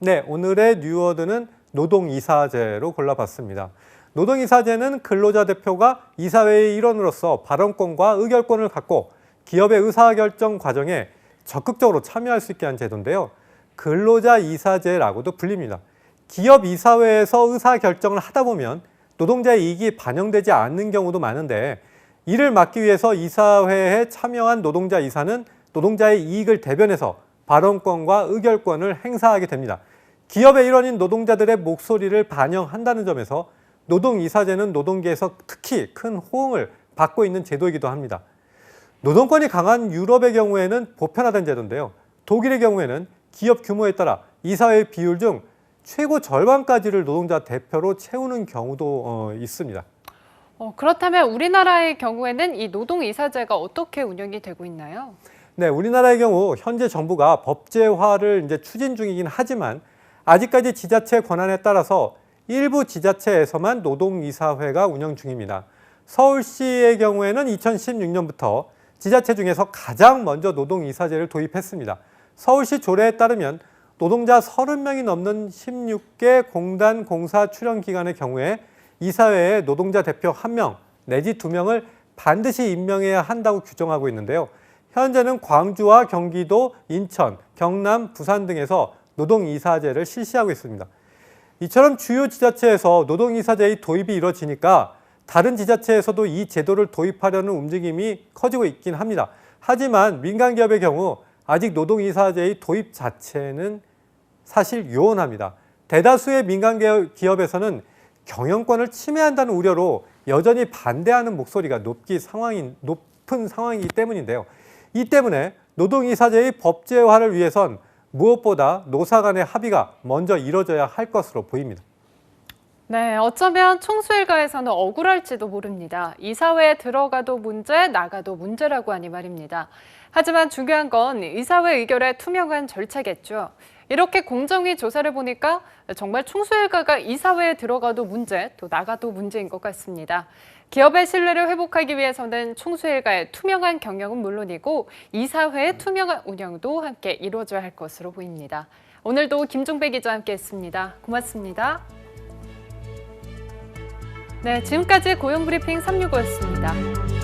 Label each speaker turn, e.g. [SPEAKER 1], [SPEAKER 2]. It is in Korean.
[SPEAKER 1] 네, 오늘의 뉴워드는 노동이사제로 골라봤습니다. 노동이사제는 근로자 대표가 이사회의 일원으로서 발언권과 의결권을 갖고 기업의 의사결정 과정에 적극적으로 참여할 수 있게 한 제도인데요. 근로자 이사제라고도 불립니다. 기업 이사회에서 의사결정을 하다 보면 노동자의 이익이 반영되지 않는 경우도 많은데 이를 막기 위해서 이사회에 참여한 노동자 이사는 노동자의 이익을 대변해서 발언권과 의결권을 행사하게 됩니다. 기업의 일원인 노동자들의 목소리를 반영한다는 점에서 노동이사제는 노동계에서 특히 큰 호응을 받고 있는 제도이기도 합니다. 노동권이 강한 유럽의 경우에는 보편화된 제도인데요. 독일의 경우에는 기업 규모에 따라 이사회의 비율 중 최고 절반까지를 노동자 대표로 채우는 경우도 있습니다.
[SPEAKER 2] 그렇다면 우리나라의 경우에는 이 노동이사제가 어떻게 운영이 되고 있나요?
[SPEAKER 1] 네, 우리나라의 경우 현재 정부가 법제화를 추진 중이긴 하지만 아직까지 지자체 권한에 따라서 일부 지자체에서만 노동이사회가 운영 중입니다. 서울시의 경우에는 2016년부터 지자체 중에서 가장 먼저 노동이사제를 도입했습니다. 서울시 조례에 따르면 노동자 30명이 넘는 16개 공단 공사 출연 기관의 경우에 이사회에 노동자 대표 1명 내지 2명을 반드시 임명해야 한다고 규정하고 있는데요. 현재는 광주와 경기도, 인천, 경남, 부산 등에서 노동이사제를 실시하고 있습니다. 이처럼 주요 지자체에서 노동이사제의 도입이 이뤄지니까 다른 지자체에서도 이 제도를 도입하려는 움직임이 커지고 있긴 합니다. 하지만 민간기업의 경우 아직 노동이사제의 도입 자체는 사실 요원합니다. 대다수의 민간기업에서는 경영권을 침해한다는 우려로 여전히 반대하는 목소리가 높은 상황이기 때문인데요. 이 때문에 노동이사제의 법제화를 위해선 무엇보다 노사 간의 합의가 먼저 이뤄져야 할 것으로 보입니다.
[SPEAKER 2] 네, 어쩌면 총수일가에서는 억울할지도 모릅니다. 이사회에 들어가도 문제, 나가도 문제라고 하니 말입니다. 하지만 중요한 건 이사회 의결의 투명한 절차겠죠. 이렇게 공정위 조사를 보니까 정말 총수일가가 이사회에 들어가도 문제, 또 나가도 문제인 것 같습니다. 기업의 신뢰를 회복하기 위해서는 총수일가의 투명한 경영은 물론이고 이사회의 투명한 운영도 함께 이루어져야 할 것으로 보입니다. 오늘도 김종배 기자와 함께했습니다. 고맙습니다. 네, 지금까지 고용브리핑 365였습니다.